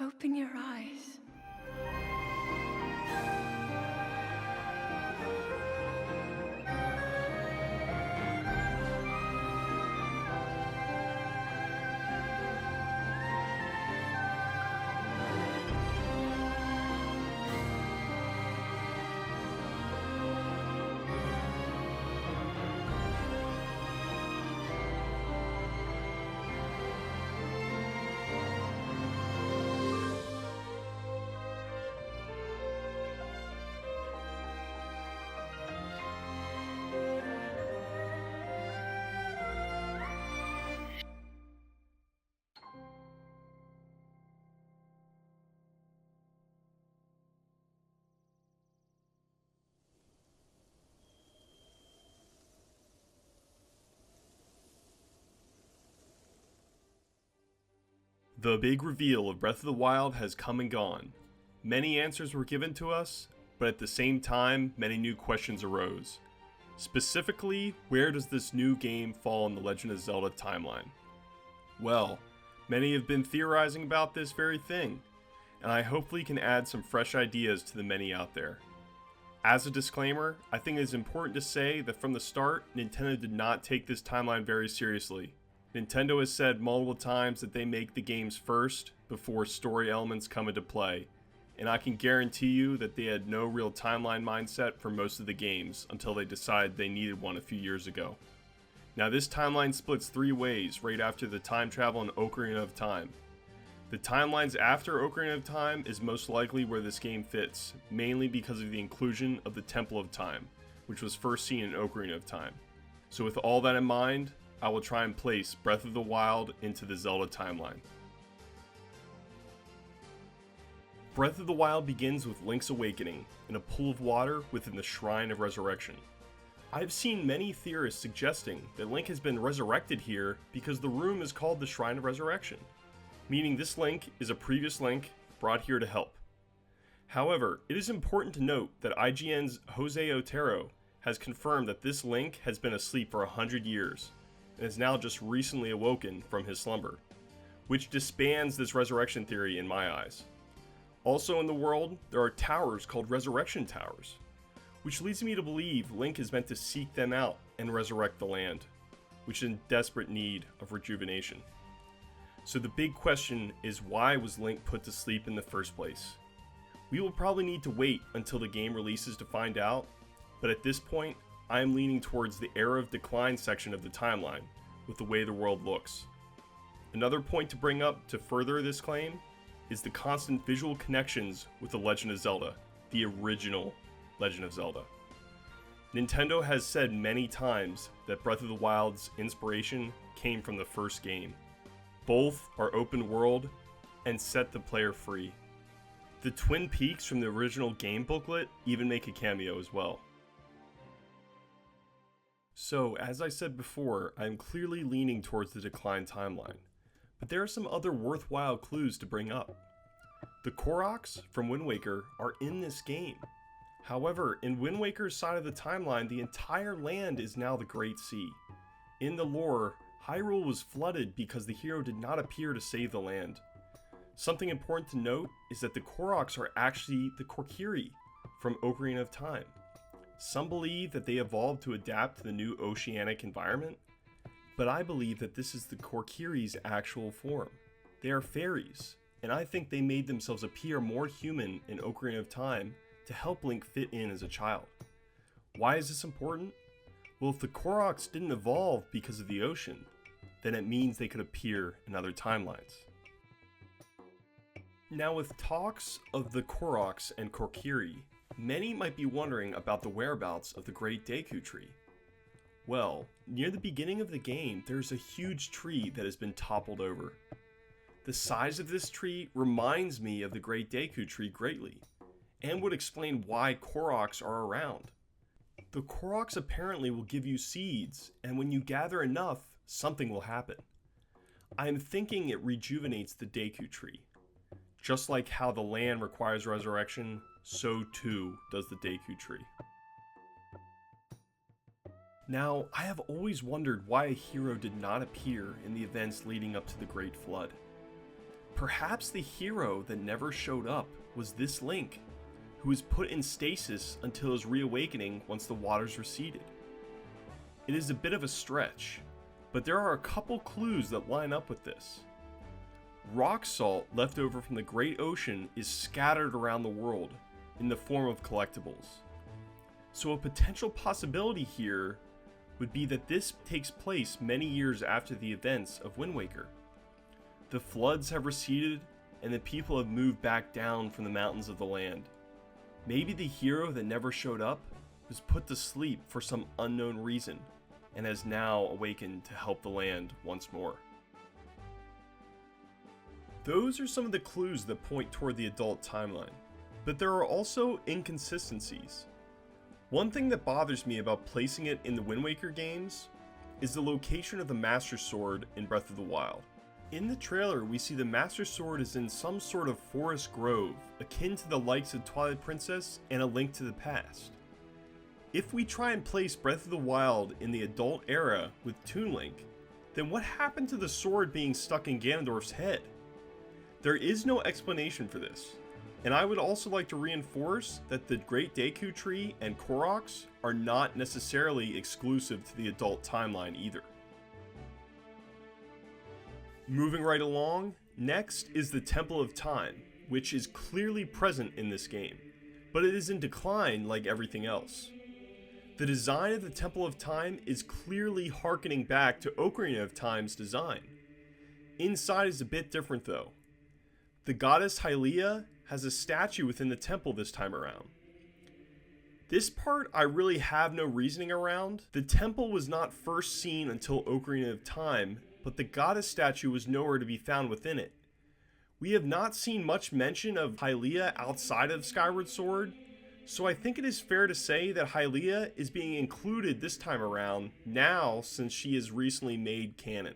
Open your eyes. The big reveal of Breath of the Wild has come and gone. Many answers were given to us, but at the same time, many new questions arose. Specifically, where does this new game fall in the Legend of Zelda timeline? Well, many have been theorizing about this very thing, and I hopefully can add some fresh ideas to the many out there. As a disclaimer, I think it is important to say that from the start, Nintendo did not take this timeline very seriously. Nintendo has said multiple times that they make the games first before story elements come into play, and I can guarantee you that they had no real timeline mindset for most of the games until they decided they needed one a few years ago. Now this timeline splits three ways right after the time travel in Ocarina of Time. The timelines after Ocarina of Time is most likely where this game fits, mainly because of the inclusion of the Temple of Time, which was first seen in Ocarina of Time. So with all that in mind, I will try and place Breath of the Wild into the Zelda timeline. Breath of the Wild begins with Link's awakening in a pool of water within the Shrine of Resurrection. I've seen many theorists suggesting that Link has been resurrected here because the room is called the Shrine of Resurrection, meaning this Link is a previous Link brought here to help. However, it is important to note that IGN's Jose Otero has confirmed that this Link has been asleep for 100 years, and is now just recently awoken from his slumber, which disbands this resurrection theory in my eyes. Also in the world, there are towers called Resurrection Towers, which leads me to believe Link is meant to seek them out and resurrect the land, which is in desperate need of rejuvenation. So the big question is, why was Link put to sleep in the first place? We will probably need to wait until the game releases to find out, but at this point, I am leaning towards the Era of Decline section of the timeline, with the way the world looks. Another point to bring up to further this claim is the constant visual connections with The Legend of Zelda, the original Legend of Zelda. Nintendo has said many times that Breath of the Wild's inspiration came from the first game. Both are open world and set the player free. The Twin Peaks from the original game booklet even make a cameo as well. So, as I said before, I am clearly leaning towards the Decline timeline, but there are some other worthwhile clues to bring up. The Koroks from Wind Waker are in this game. However, in Wind Waker's side of the timeline, the entire land is now the Great Sea. In the lore, Hyrule was flooded because the hero did not appear to save the land. Something important to note is that the Koroks are actually the Kokiri from Ocarina of Time. Some believe that they evolved to adapt to the new oceanic environment, but I believe that this is the Kokiri's actual form. They are fairies, and I think they made themselves appear more human in Ocarina of Time to help Link fit in as a child. Why is this important? Well, if the Koroks didn't evolve because of the ocean, then it means they could appear in other timelines. Now, with talks of the Koroks and Kokiri, many might be wondering about the whereabouts of the Great Deku Tree. Well, near the beginning of the game, there's a huge tree that has been toppled over. The size of this tree reminds me of the Great Deku Tree greatly, and would explain why Koroks are around. The Koroks apparently will give you seeds, and when you gather enough, something will happen. I am thinking it rejuvenates the Deku Tree. Just like how the land requires resurrection, so too does the Deku Tree. Now, I have always wondered why a hero did not appear in the events leading up to the Great Flood. perhaps the hero that never showed up was this Link, who was put in stasis until his reawakening once the waters receded. It is a bit of a stretch, but there are a couple clues that line up with this. Rock salt left over from the Great Ocean is scattered around the world in the form of collectibles. So a potential possibility here would be that this takes place many years after the events of Wind Waker. The floods have receded and the people have moved back down from the mountains of the land. Maybe the hero that never showed up was put to sleep for some unknown reason and has now awakened to help the land once more. Those are some of the clues that point toward the adult timeline, but there are also inconsistencies. One thing that bothers me about placing it in the Wind Waker games is the location of the Master Sword in Breath of the Wild. In the trailer, we see the Master Sword is in some sort of forest grove, akin to the likes of Twilight Princess and A Link to the Past. If we try and place Breath of the Wild in the adult era with Toon Link, then what happened to the sword being stuck in Ganondorf's head? There is no explanation for this, and I would also like to reinforce that the Great Deku Tree and Koroks are not necessarily exclusive to the adult timeline either. Moving right along, next is the Temple of Time, which is clearly present in this game, but it is in decline like everything else. The design of the Temple of Time is clearly harkening back to Ocarina of Time's design. Inside is a bit different though. The goddess Hylia has a statue within the temple this time around. This part I really have no reasoning around. The temple was not first seen until Ocarina of Time, but the goddess statue was nowhere to be found within it. We have not seen much mention of Hylia outside of Skyward Sword, so I think it is fair to say that Hylia is being included this time around now since she is recently made canon.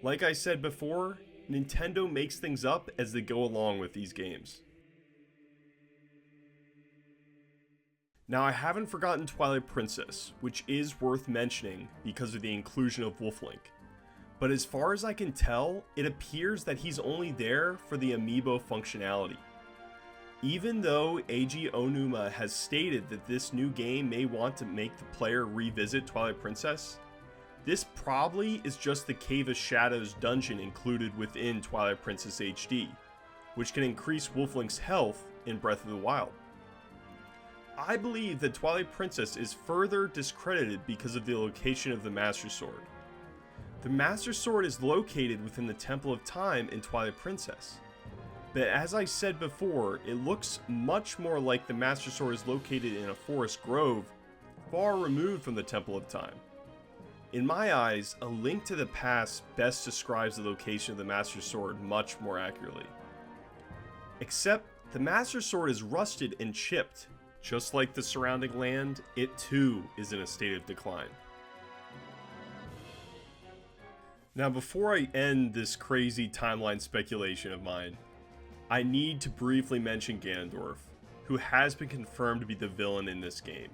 Like I said before, Nintendo makes things up as they go along with these games. Now I haven't forgotten Twilight Princess, which is worth mentioning because of the inclusion of Wolf Link. But as far as I can tell, it appears that he's only there for the amiibo functionality. Even though Eiji Onuma has stated that this new game may want to make the player revisit Twilight Princess, this probably is just the Cave of Shadows dungeon included within Twilight Princess HD, which can increase Wolf Link's health in Breath of the Wild. I believe that Twilight Princess is further discredited because of the location of the Master Sword. The Master Sword is located within the Temple of Time in Twilight Princess. But as I said before, it looks much more like the Master Sword is located in a forest grove, far removed from the Temple of Time. In my eyes, A Link to the Past best describes the location of the Master Sword much more accurately. Except, the Master Sword is rusted and chipped. Just like the surrounding land, it too is in a state of decline. Now before I end this crazy timeline speculation of mine, I need to briefly mention Ganondorf, who has been confirmed to be the villain in this game.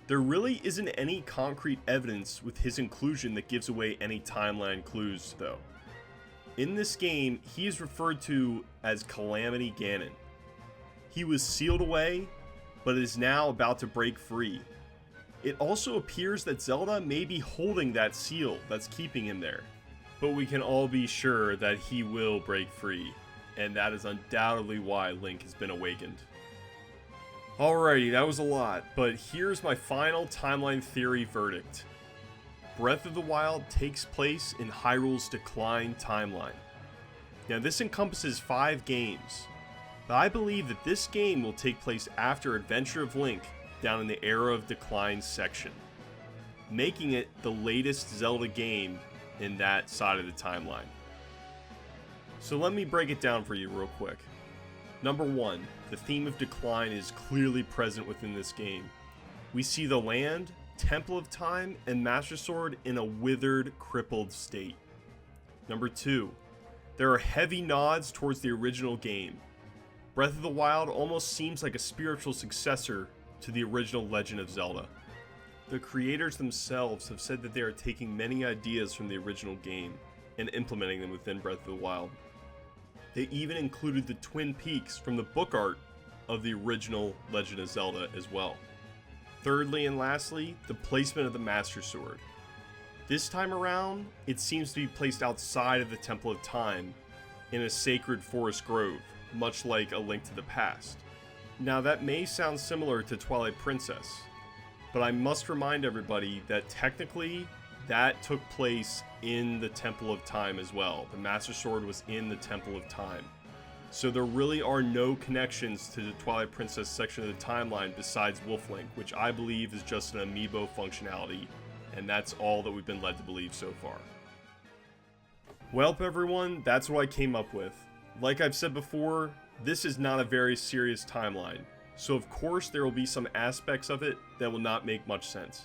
There really isn't any concrete evidence with his inclusion that gives away any timeline clues though. In this game, he is referred to as Calamity Ganon. He was sealed away, but is now about to break free. It also appears that Zelda may be holding that seal that's keeping him there, but we can all be sure that he will break free, and that is undoubtedly why Link has been awakened. Alrighty, that was a lot, but here's my final timeline theory verdict. Breath of the Wild takes place in Hyrules Decline timeline. Now this encompasses 5 games, but I believe that this game will take place after Adventure of Link down in the Era of Decline section, making it the latest Zelda game in that side of the timeline. So let me break it down for you real quick. Number 1, the theme of decline is clearly present within this game. We see the land, Temple of Time, and Master Sword in a withered, crippled state. Number 2, there are heavy nods towards the original game. Breath of the Wild almost seems like a spiritual successor to the original Legend of Zelda. The creators themselves have said that they are taking many ideas from the original game and implementing them within Breath of the Wild. they even included the Twin Peaks from the book art of the original Legend of Zelda as well. Thirdly and lastly, the placement of the Master Sword. This time around, it seems to be placed outside of the Temple of Time in a sacred forest grove, much like A Link to the Past. Now that may sound similar to Twilight Princess, but I must remind everybody that technically that took place in the Temple of Time as well. The Master Sword was in the Temple of Time. So there really are no connections to the Twilight Princess section of the timeline besides Wolf Link, which I believe is just an amiibo functionality, and that's all that we've been led to believe so far. Welp everyone, that's what I came up with. Like I've said before, this is not a very serious timeline, so of course there will be some aspects of it that will not make much sense.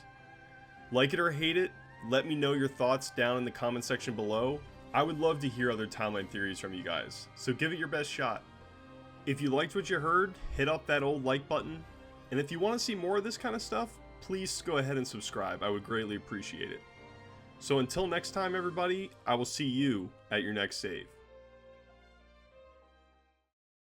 Like it or hate it, let me know your thoughts down in the comment section below. I would love to hear other timeline theories from you guys, so give it your best shot. If you liked what you heard, hit up that old like button, and if you want to see more of this kind of stuff, please go ahead and subscribe. I would greatly appreciate it. So until next time everybody, I will see you at your next save.